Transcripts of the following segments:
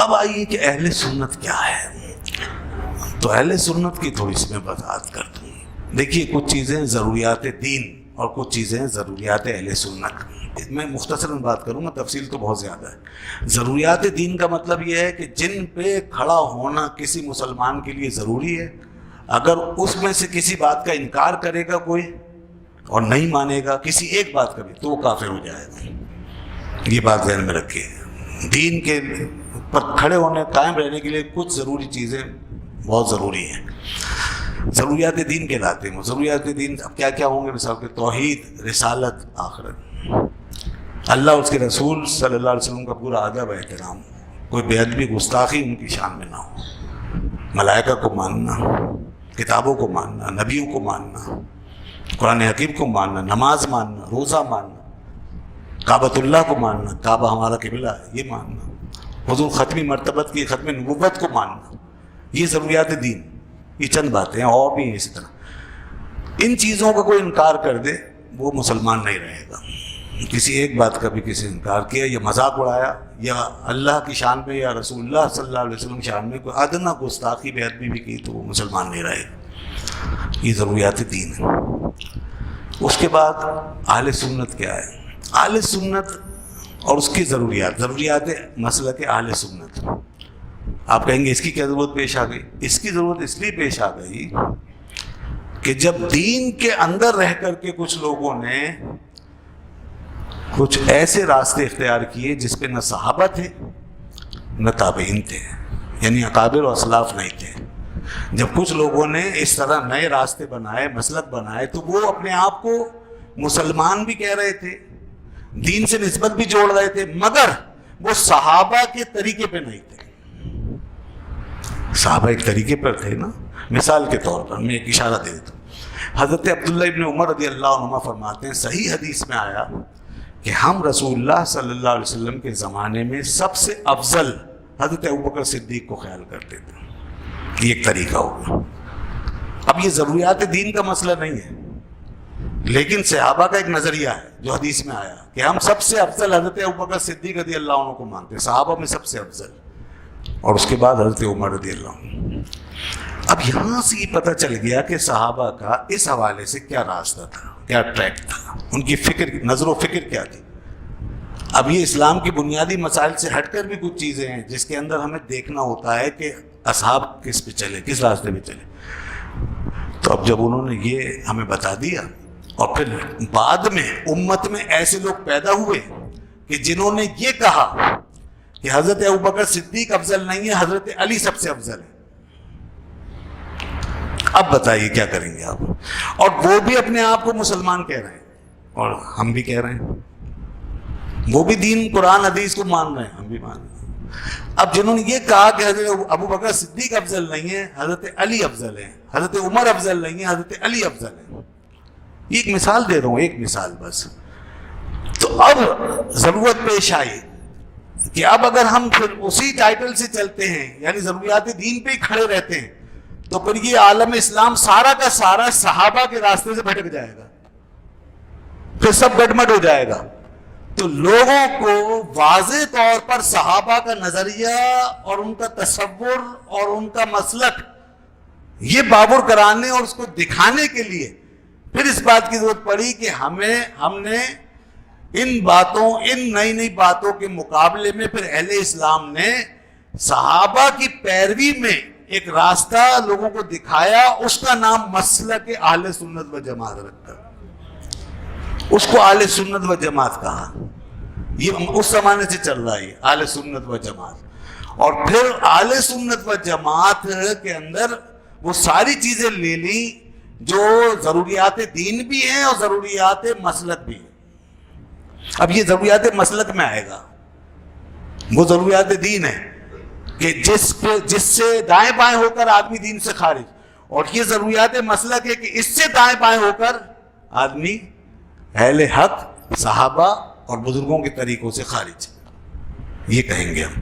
اب آئیے کہ اہل سنت کیا ہے. تو اہل سنت کی تھوڑی سی میں وضاحت کر دوں. دیکھیے کچھ چیزیں ضروریات دین اور کچھ چیزیں ضروریات اہل سنت. میں مختصراً بات کروں گا، تفصیل تو بہت زیادہ ہے. ضروریات دین کا مطلب یہ ہے کہ جن پہ کھڑا ہونا کسی مسلمان کے لیے ضروری ہے. اگر اس میں سے کسی بات کا انکار کرے گا کوئی اور نہیں مانے گا کسی ایک بات کا بھی تو وہ کافر ہو جائے گا. یہ بات ذہن میں رکھیے. دین کے پر کھڑے ہونے قائم رہنے کے لیے کچھ ضروری چیزیں بہت ضروری ہیں. ضروریات دین کہلاتے ہیں. ضروریات دین اب کیا کیا ہوں گے؟ مثال کے توحید، رسالت، آخرت، اللہ اس کے رسول صلی اللہ علیہ وسلم کا پورا ادب احترام، کوئی بے ادبی گستاخی ان کی شان میں نہ ہو، ملائکہ کو ماننا، کتابوں کو ماننا، نبیوں کو ماننا، قرآن حکیم کو ماننا، نماز ماننا، روزہ ماننا، کعبۃ اللہ کو ماننا، کعبہ ہمارا قبلہ ہے یہ ماننا، حضور ختمی مرتبت کی ختم نبوت کو ماننا. یہ ضروریات دین. یہ چند باتیں ہیں اور بھی ہیں اسی طرح. ان چیزوں کا کوئی انکار کر دے وہ مسلمان نہیں رہے گا. کسی ایک بات کا بھی کسی نے انکار کیا یا مذاق اڑایا یا اللہ کی شان میں یا رسول اللہ صلی اللہ علیہ وسلم کی شان میں کوئی ادنا گستاخی بے ادبی بھی کی تو وہ مسلمان نہیں رہے گا. یہ ضروریات دین ہے. اس کے بعد اہل سنت کیا ہے؟ اہل سنت اور اس کی ضروریات مسلک اہل سنت. آپ کہیں گے اس کی کیا ضرورت پیش آ گئی؟ اس کی ضرورت اس لیے پیش آ گئی کہ جب دین کے اندر رہ کر کے کچھ لوگوں نے کچھ ایسے راستے اختیار کیے جس پہ نہ صحابہ تھے نہ تابعین تھے، یعنی اکابر و اسلاف نہیں تھے. جب کچھ لوگوں نے اس طرح نئے راستے بنائے، مسلک بنائے، تو وہ اپنے آپ کو مسلمان بھی کہہ رہے تھے، دین سے نسبت بھی جوڑ رہے تھے، مگر وہ صحابہ کے طریقے پہ نہیں تھے. صحابہ ایک طریقے پر تھے نا. مثال کے طور پر میں ایک اشارہ دے دیتا ہوں. حضرت عبداللہ ابن عمر رضی اللہ عنہما فرماتے ہیں، صحیح حدیث میں آیا کہ ہم رسول اللہ صلی اللہ علیہ وسلم کے زمانے میں سب سے افضل حضرت ابوبکر صدیق کو خیال کرتے تھے. یہ ایک طریقہ ہوگا. اب یہ ضروریات دین کا مسئلہ نہیں ہے، لیکن صحابہ کا ایک نظریہ ہے جو حدیث میں آیا کہ ہم سب سے افضل حضرت ابوبکر صدیق رضی اللہ عنہ کو مانتے ہیں، صحابہ میں سب سے افضل، اور اس کے بعد حضرت عمر رضی اللہ عنہ. اب یہاں سے یہ پتہ چل گیا کہ صحابہ کا اس حوالے سے کیا راستہ تھا، کیا ٹریک تھا، ان کی فکر، نظر و فکر کیا تھی. اب یہ اسلام کی بنیادی مسائل سے ہٹ کر بھی کچھ چیزیں ہیں جس کے اندر ہمیں دیکھنا ہوتا ہے کہ اصحاب کس پہ چلے، کس راستے پہ چلے. تو اب جب انہوں نے یہ ہمیں بتا دیا اور پھر بعد میں امت میں ایسے لوگ پیدا ہوئے کہ جنہوں نے یہ کہا کہ حضرت ابوبکر صدیق افضل نہیں ہے، حضرت علی سب سے افضل ہے، اب بتائیے کیا کریں گے آپ؟ اور وہ بھی اپنے آپ کو مسلمان کہہ رہے ہیں اور ہم بھی کہہ رہے ہیں. وہ بھی دین قرآن حدیث کو مان رہے ہیں، ہم بھی مان رہے ہیں. اب جنہوں نے یہ کہا کہ حضرت ابوبکر صدیق افضل نہیں ہے، حضرت علی افضل ہے، حضرت عمر افضل نہیں ہے، حضرت علی افضل ہے. یہ ایک مثال دے رہا ہوں، ایک مثال بس. تو اب ضرورت پیش آئی کہ اب اگر ہم پھر اسی ٹائٹل سے چلتے ہیں، یعنی ضروریات دین پہ ہی کھڑے رہتے ہیں، تو پھر یہ عالم اسلام سارا کا سارا صحابہ کے راستے سے بھٹک جائے گا، پھر سب گڈمڈ ہو جائے گا. تو لوگوں کو واضح طور پر صحابہ کا نظریہ اور ان کا تصور اور ان کا مسلک یہ بابر کرانے اور اس کو دکھانے کے لیے پھر اس بات کی ضرورت پڑی کہ ہم نے ان باتوں، ان نئی نئی باتوں کے مقابلے میں پھر اہل اسلام نے صحابہ کی پیروی میں ایک راستہ لوگوں کو دکھایا. اس کا نام مسلک اہل سنت و جماعت رکھا، اس کو اہل سنت و جماعت کہا. یہ اس زمانے سے چل رہا ہے اہل سنت و جماعت. اور پھر اہل سنت و جماعت کے اندر وہ ساری چیزیں لے لی جو ضروریات دین بھی ہیں اور ضروریات مسلک بھی ہیں. اب یہ ضروریات مسلک میں آئے گا. وہ ضروریات دین ہے کہ جس سے دائیں بائیں ہو کر آدمی دین سے خارج، اور یہ ضروریات مسلک ہے کہ اس سے دائیں بائیں ہو کر آدمی اہل حق، صحابہ اور بزرگوں کے طریقوں سے خارج. یہ کہیں گے ہم.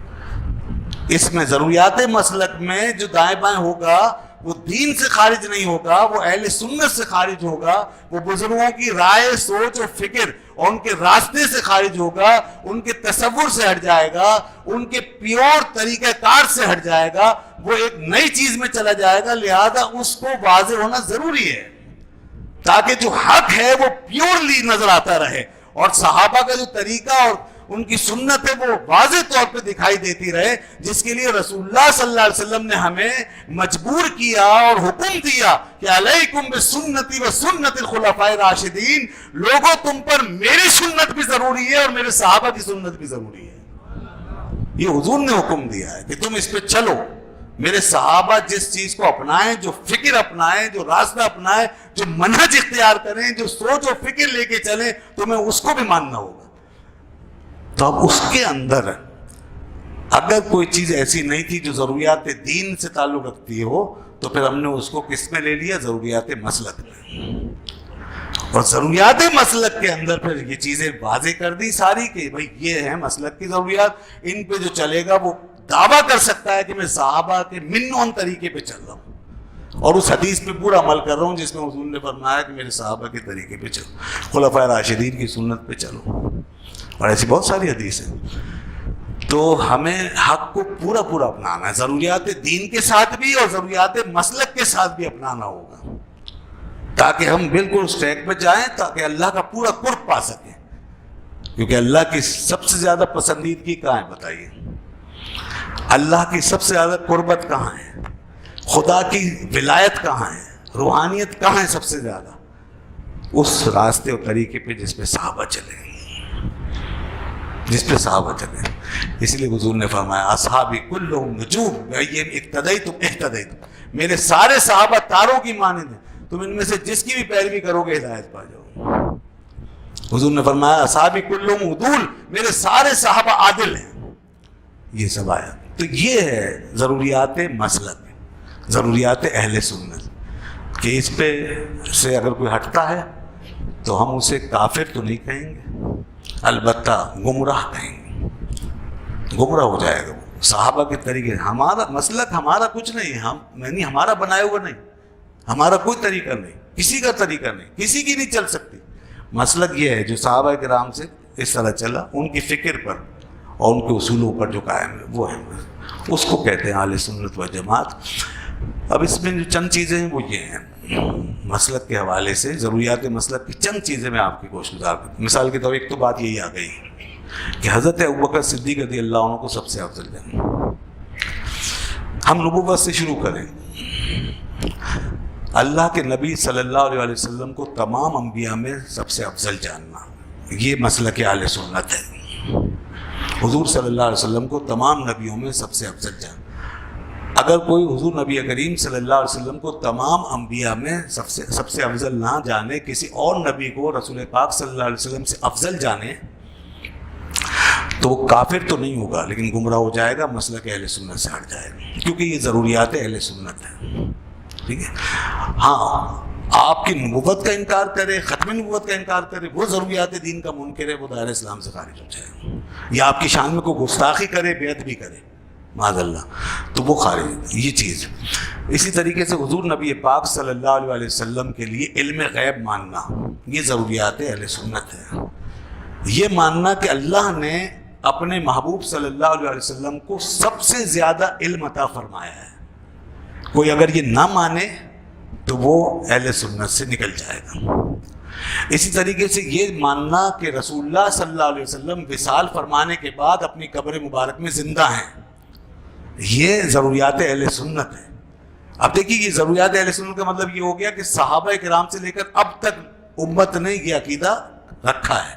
اس میں ضروریات مسلک میں جو دائیں بائیں ہوگا وہ دین سے خارج نہیں ہوگا، وہ اہل سنت سے خارج ہوگا، وہ بزرگوں کی رائے، سوچ اور فکر اور ان کے راستے سے خارج ہوگا، ان کے تصور سے ہٹ جائے گا، ان کے پیور طریقہ کار سے ہٹ جائے گا، وہ ایک نئی چیز میں چلا جائے گا. لہذا اس کو واضح ہونا ضروری ہے تاکہ جو حق ہے وہ پیورلی نظر آتا رہے، اور صحابہ کا جو طریقہ اور ان کی سنت ہے وہ واضح طور پہ دکھائی دیتی رہے، جس کے لیے رسول اللہ صلی اللہ علیہ وسلم نے ہمیں مجبور کیا اور حکم دیا کہ علیکم بسنتی و سنت الخلفاء الراشدین، لوگوں تم پر میری سنت بھی ضروری ہے اور میرے صحابہ کی سنت بھی ضروری ہے. یہ حضور نے حکم دیا ہے کہ تم اس پہ چلو. میرے صحابہ جس چیز کو اپنائیں، جو فکر اپنائیں، جو راستہ اپنائیں، جو منہج اختیار کریں، جو سوچ و فکر لے کے چلیں، تمہیں اس کو بھی ماننا ہوگا. تو اب اس کے اندر اگر کوئی چیز ایسی نہیں تھی جو ضروریات دین سے تعلق رکھتی ہو تو پھر ہم نے اس کو کس میں لے لیا؟ ضروریات مسلک میں. اور ضروریات مسلک کے اندر پھر یہ چیزیں واضح کر دی ساری کہ بھئی یہ ہیں مسلک کی ضروریات، ان پہ جو چلے گا وہ دعویٰ کر سکتا ہے کہ میں صحابہ کے من طریقے پہ چل رہا ہوں اور اس حدیث پہ پورا عمل کر رہا ہوں جس میں حضور نے فرمایا کہ میرے صحابہ کے طریقے پہ چلو، خلفائے راشدین کی سنت پہ چلو، اور ایسی بہت ساری حدیث ہیں. تو ہمیں حق کو پورا پورا اپنانا ہے، ضروریات دین کے ساتھ بھی اور ضروریات مسلک کے ساتھ بھی اپنانا ہوگا تاکہ ہم بالکل اس ٹریک پہ جائیں، تاکہ اللہ کا پورا قرب پا سکیں. کیونکہ اللہ کی سب سے زیادہ پسندیدگی کہاں ہے بتائیے؟ اللہ کی سب سے زیادہ قربت کہاں ہے؟ خدا کی ولایت کہاں ہے؟ روحانیت کہاں ہے سب سے زیادہ؟ اس راستے اور طریقے پہ جس پہ صحابہ چلے، جس پہ صحابہ چلے. اس لیے حضور نے فرمایا اصحابی کلہم نجوم اقتدیتم اہتدیتم، میرے سارے صحابہ تاروں کی مانند ہیں، تم ان میں سے جس کی بھی پیروی کرو گے ہدایت پا جاؤ. حضور نے فرمایا اصحابی کلہم عدول، میرے سارے صحابہ عادل ہیں. یہ سب آیا. تو یہ ہے ضروریات مسلک، ضروریات اہل سنت، کہ اس پہ سے اگر کوئی ہٹتا ہے تو ہم اسے کافر تو نہیں کہیں گے، البتہ گمراہ کہیں گے، گمراہ ہو جائے گا. صحابہ کے طریقے، ہمارا مسلک ہمارا کچھ نہیں، ہمارا بنایا ہوا نہیں، ہمارا کوئی طریقہ نہیں، کسی کا طریقہ نہیں، کسی کی نہیں چل سکتی. مسلک یہ ہے جو صحابہ کرام سے اس طرح چلا، ان کی فکر پر اور ان کے اصولوں پر جو قائم ہے وہ ہے، اس کو کہتے ہیں اہل سنت و جماعت. اب اس میں جو چند چیزیں ہیں وہ یہ ہیں مسلک کے حوالے سے، ضروریات مسلک کی چند چیزیں میں آپ کی گوش گزار کرتا ہوں. مثال کے طور ایک تو بات یہی آ گئی کہ حضرت ابوبکر صدیق رضی اللہ عنہ کو سب سے افضل جانیں. ہم نبوت سے شروع کریں. اللہ کے نبی صلی اللہ علیہ وسلم کو تمام انبیاء میں سب سے افضل جاننا، یہ مسلک اہل سنت ہے. حضور صلی اللہ علیہ وسلم کو تمام نبیوں میں سب سے افضل جاننا. اگر کوئی حضور نبی کریم صلی اللہ علیہ وسلم کو تمام انبیاء میں سب سے افضل نہ جانے، کسی اور نبی کو رسول پاک صلی اللہ علیہ وسلم سے افضل جانے، تو وہ کافر تو نہیں ہوگا لیکن گمراہ ہو جائے گا، مسلک اہل سنت سے ہٹ جائے گا، کیونکہ یہ ضروریات اہل سنت ہے. ٹھیک ہے. ہاں آپ کی نبوت کا انکار کرے، ختم نبوت کا انکار کرے، وہ ضروریات دین کا منکر ہے، وہ دائرہ اسلام سے خارج ہو جائے. یا آپ کی شان میں کوئی گستاخی کرے، بیعت بھی کرے معاذ اللہ، تو وہ خارج. یہ چیز اسی طریقے سے حضور نبی پاک صلی اللہ علیہ وسلم کے لیے علم غیب ماننا، یہ ضروریات اہل سنت ہے. یہ ماننا کہ اللہ نے اپنے محبوب صلی اللہ علیہ وسلم کو سب سے زیادہ علم عطا فرمایا ہے. کوئی اگر یہ نہ مانے تو وہ اہل سنت سے نکل جائے گا. اسی طریقے سے یہ ماننا کہ رسول اللہ صلی اللہ علیہ وسلم وصال فرمانے کے بعد اپنی قبر مبارک میں زندہ ہیں، یہ ضروریات اہل سنت ہے. اب دیکھیے یہ ضروریات اہل سنت کا مطلب یہ ہو گیا کہ صحابہ کرام سے لے کر اب تک امت نے یہ عقیدہ رکھا ہے،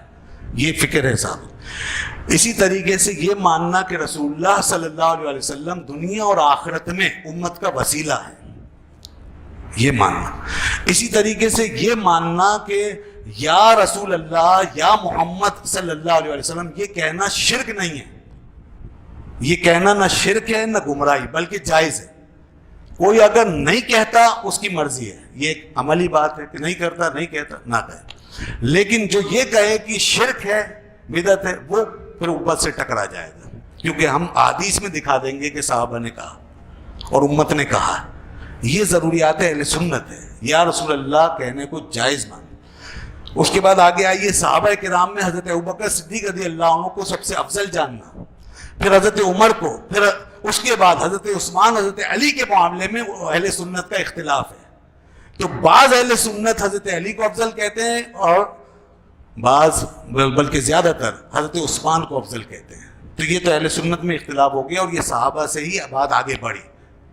یہ فکر ہے ثابت. اسی طریقے سے یہ ماننا کہ رسول اللہ صلی اللہ علیہ وسلم دنیا اور آخرت میں امت کا وسیلہ ہے، یہ ماننا. اسی طریقے سے یہ ماننا کہ یا رسول اللہ یا محمد صلی اللہ علیہ وسلم، یہ کہنا شرک نہیں ہے. یہ کہنا نہ شرک ہے نہ گمراہی، بلکہ جائز ہے. کوئی اگر نہیں کہتا اس کی مرضی ہے، یہ ایک عملی بات ہے کہ نہیں کرتا، نہیں کہتا نہ کہے. لیکن جو یہ کہے کہ شرک ہے، بدعت ہے، وہ پھر اوپر سے ٹکرا جائے گا، کیونکہ ہم احادیث میں دکھا دیں گے کہ صحابہ نے کہا اور امت نے کہا. یہ ضروریات اہل سنت ہے. یا رسول اللہ کہنے کو جائز مان. اس کے بعد آگے آئیے صحابہ کرام میں حضرت ابوبکر صدیق رضی اللہ عنہ کو سب سے افضل جاننا, پھر حضرت عمر کو, پھر اس کے بعد حضرت عثمان, حضرت علی کے معاملے میں اہل سنت کا اختلاف ہے. تو بعض اہل سنت حضرت علی کو افضل کہتے ہیں اور بعض بلکہ زیادہ تر حضرت عثمان کو افضل کہتے ہیں. تو یہ تو اہل سنت میں اختلاف ہو گیا اور یہ صحابہ سے ہی بات آگے بڑھی.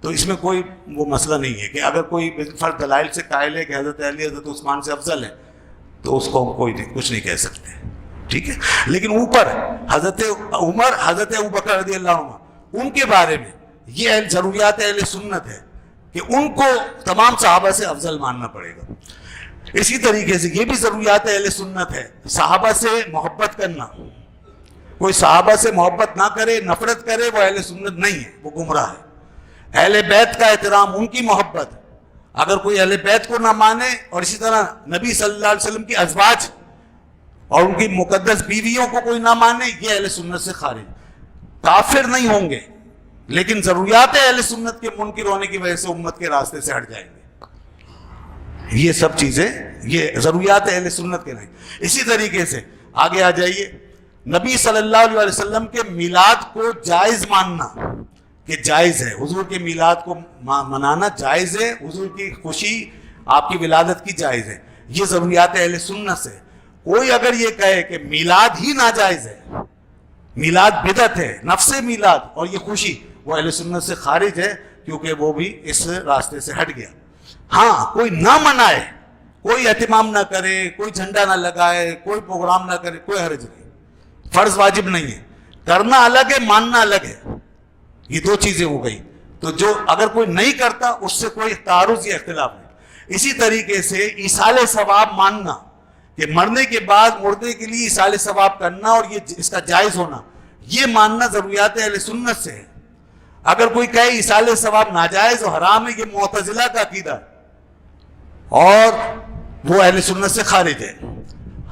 تو اس میں کوئی وہ مسئلہ نہیں ہے کہ اگر کوئی فرد دلائل سے قائل ہے کہ حضرت علی حضرت عثمان سے افضل ہے تو اس کو کوئی کچھ نہیں کہہ سکتے, ٹھیک ہے. لیکن اوپر حضرت عمر, حضرت ابوبکر رضی اللہ عنہ, ان کے بارے میں یہ ضروریات اہل سنت ہے کہ ان کو تمام صحابہ سے افضل ماننا پڑے گا. اسی طریقے سے یہ بھی ضروریات اہل سنت ہے صحابہ سے محبت کرنا. کوئی صحابہ سے محبت نہ کرے, نفرت کرے, وہ اہل سنت نہیں ہے, وہ گمراہ ہے. اہل بیت کا احترام, ان کی محبت, اگر کوئی اہل بیت کو نہ مانے اور اسی طرح نبی صلی اللہ علیہ وسلم کی ازواج اور ان کی مقدس بیویوں کو کوئی نہ مانے, یہ اہل سنت سے خارج. کافر نہیں ہوں گے لیکن ضروریات اہل سنت کے منکر ہونے کی وجہ سے امت کے راستے سے ہٹ جائیں گے. یہ سب چیزیں یہ ضروریات اہل سنت کے نہیں. اسی طریقے سے آگے آ جائیے, نبی صلی اللہ علیہ وسلم کے میلاد کو جائز ماننا کہ جائز ہے, حضور کے میلاد کو منانا جائز ہے, حضور کی خوشی آپ کی ولادت کی جائز ہے, یہ ضروریات اہل سنت سے. کوئی اگر یہ کہے کہ میلاد ہی ناجائز ہے, میلاد بدعت ہے, نفس میلاد اور یہ خوشی, وہ اہل سنت سے خارج ہے کیونکہ وہ بھی اس راستے سے ہٹ گیا. ہاں کوئی نہ منائے, کوئی اہتمام نہ کرے, کوئی جھنڈا نہ لگائے, کوئی پروگرام نہ کرے, کوئی حرج نہیں, فرض واجب نہیں ہے. کرنا الگ ہے, ماننا الگ ہے, یہ دو چیزیں ہو گئی. تو جو اگر کوئی نہیں کرتا اس سے کوئی تعارض یا اختلاف نہیں. اسی طریقے سے ایصال ثواب ماننا کہ مرنے کے بعد مردے کے لیے ایصال ثواب کرنا اور یہ اس کا جائز ہونا, یہ ماننا ضروریات اہل سنت سے ہے. اگر کوئی کہے ایصال ثواب ناجائز اور حرام ہے, یہ معتزلہ کا عقیدہ ہے اور وہ اہل سنت سے خارج ہے.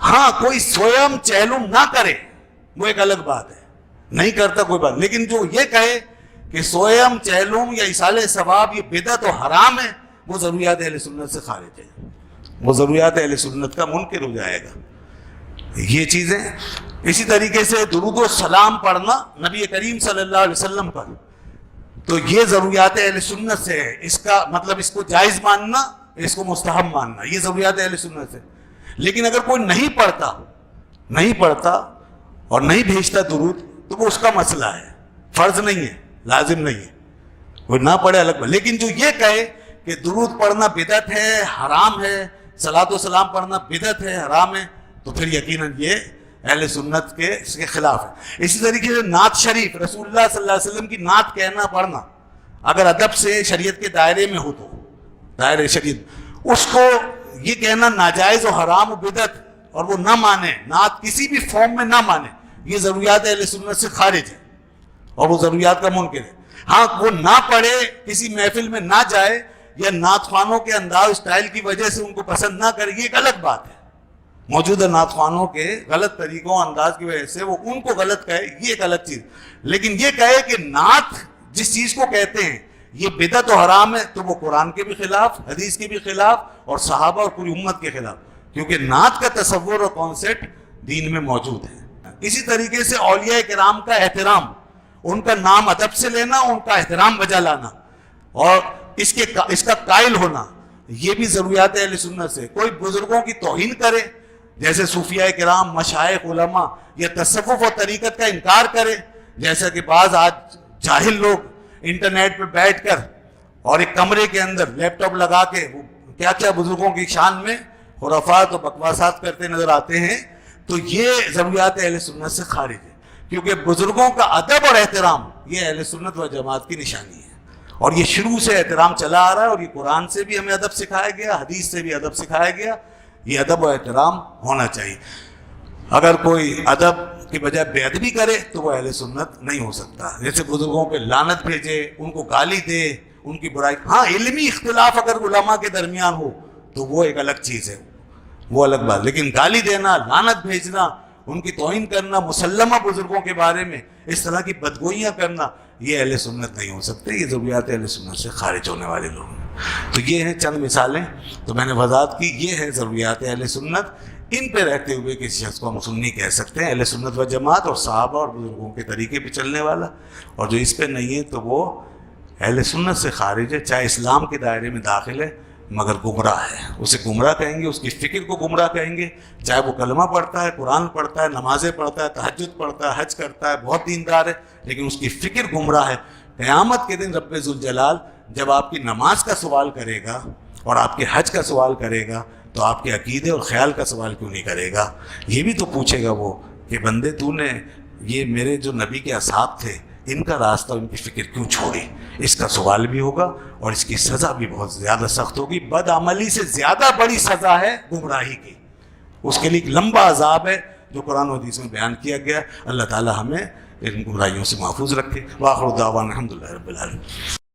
ہاں کوئی سویم چہلم نہ کرے وہ ایک الگ بات ہے, نہیں کرتا کوئی بات, لیکن جو یہ کہے کہ سویم چہلم یا ایصال ثواب یہ بدعت و حرام ہے, وہ ضروریات اہل سنت سے خارج ہے, وہ ضروریات اہل سنت کا منکر ہو جائے گا. یہ چیزیں. اسی طریقے سے درود و سلام پڑھنا نبی کریم صلی اللہ علیہ وسلم پر, تو یہ ضروریات اہل سنت سے ہے. اس کا مطلب اس کو جائز ماننا, اس کو مستحب ماننا, یہ ضروریات اہل سنت سے. لیکن اگر کوئی نہیں پڑھتا اور نہیں بھیجتا درود تو وہ اس کا مسئلہ ہے, فرض نہیں ہے, لازم نہیں ہے, وہ نہ پڑھے الگ. لیکن جو یہ کہے کہ درود پڑھنا بدعت ہے, حرام ہے, صلاۃ و سلام پڑھنا بدعت ہے, حرام ہے, تو پھر یقیناً یہ اہل سنت کے اس کے خلاف ہے. اسی طریقے سے نعت شریف, رسول اللہ صلی اللہ علیہ وسلم کی نعت کہنا پڑھنا اگر ادب سے شریعت کے دائرے میں ہو تو دائرے شریعت, اس کو یہ کہنا ناجائز و حرام و بدعت اور وہ نہ مانے, نعت کسی بھی فارم میں نہ مانے, یہ ضروریات اہل سنت سے خارج ہے اور وہ ضروریات کا منکر ہے. ہاں وہ نہ پڑھے, کسی محفل میں نہ جائے یا نعت خوانوں کے انداز اسٹائل کی وجہ سے ان کو پسند نہ کرے, یہ ایک الگ بات ہے. موجودہ نعت خوانوں کے غلط طریقوں انداز کی وجہ سے وہ ان کو غلط کہے, یہ ایک الگ چیز. لیکن یہ کہے کہ نعت جس چیز کو کہتے ہیں یہ بدعت و حرام ہے, تو وہ قرآن کے بھی خلاف, حدیث کے بھی خلاف اور صحابہ اور پوری امت کے خلاف, کیونکہ نعت کا تصور اور کانسیپٹ دین میں موجود ہے. اسی طریقے سے اولیاء کرام کا احترام, ان کا نام ادب سے لینا, ان کا احترام بجا لانا اور اس کا قائل ہونا, یہ بھی ضروریات اہل سنت سے. کوئی بزرگوں کی توہین کرے جیسے صوفیاء کرام, مشائخ, علماء, یا تصوف اور طریقت کا انکار کرے جیسا کہ بعض آج جاہل لوگ انٹرنیٹ پہ بیٹھ کر اور ایک کمرے کے اندر لیپ ٹاپ لگا کے وہ کیا کیا بزرگوں کی شان میں خرافات و بکواسات کرتے نظر آتے ہیں, تو یہ ضروریات اہل سنت سے خارج ہے. کیونکہ بزرگوں کا ادب اور احترام یہ اہل سنت و جماعت کی نشانی ہے, اور یہ شروع سے احترام چلا آ رہا ہے, اور یہ قرآن سے بھی ہمیں ادب سکھایا گیا, حدیث سے بھی ادب سکھایا گیا. یہ ادب و احترام ہونا چاہیے. اگر کوئی ادب کی بجائے بے ادبی کرے تو وہ اہل سنت نہیں ہو سکتا. جیسے بزرگوں پہ لعنت بھیجے, ان کو گالی دے, ان کی برائی. ہاں علمی اختلاف اگر علماء کے درمیان ہو تو وہ ایک الگ چیز ہے, وہ الگ بات. لیکن گالی دینا, لعنت بھیجنا, ان کی توہین کرنا, مسلمہ بزرگوں کے بارے میں اس طرح کی بدگوئیاں کرنا, یہ اہل سنت نہیں ہو سکتے. یہ ضروریات اہل سنت سے خارج ہونے والے لوگ ہیں. تو یہ ہیں چند مثالیں. تو میں نے وضاحت کی یہ ہے ضروریات اہل سنت. ان پہ رہتے ہوئے کسی شخص کو ہم سنی کہہ سکتے ہیں. اہل سنت و جماعت اور صحابہ اور بزرگوں کے طریقے پہ چلنے والا. اور جو اس پہ نہیں ہے تو وہ اہل سنت سے خارج ہے, چاہے اسلام کے دائرے میں داخل ہے مگر گمراہ ہے. اسے گمراہ کہیں گے, اس کی فکر کو گمراہ کہیں گے, چاہے وہ کلمہ پڑھتا ہے, قرآن پڑھتا ہے, نمازیں پڑھتا ہے, تہجد پڑھتا ہے, حج کرتا ہے, بہت دیندار ہے, لیکن اس کی فکر گمراہ ہے. قیامت کے دن رب ذوالجلال جب آپ کی نماز کا سوال کرے گا اور آپ کے حج کا سوال کرے گا تو آپ کے عقیدے اور خیال کا سوال کیوں نہیں کرے گا؟ یہ بھی تو پوچھے گا وہ کہ بندے تو نے یہ میرے جو نبی کے اصحاب تھے ان کا راستہ, ان کی فکر کیوں چھوڑی؟ اس کا سوال بھی ہوگا اور اس کی سزا بھی بہت زیادہ سخت ہوگی. بد عملی سے زیادہ بڑی سزا ہے گمراہی کی. اس کے لیے ایک لمبا عذاب ہے جو قرآن و حدیث میں بیان کیا گیا. اللہ تعالی ہمیں ان گمراہیوں سے محفوظ رکھے. وآخر دعوانا الحمدللہ رب العالمین.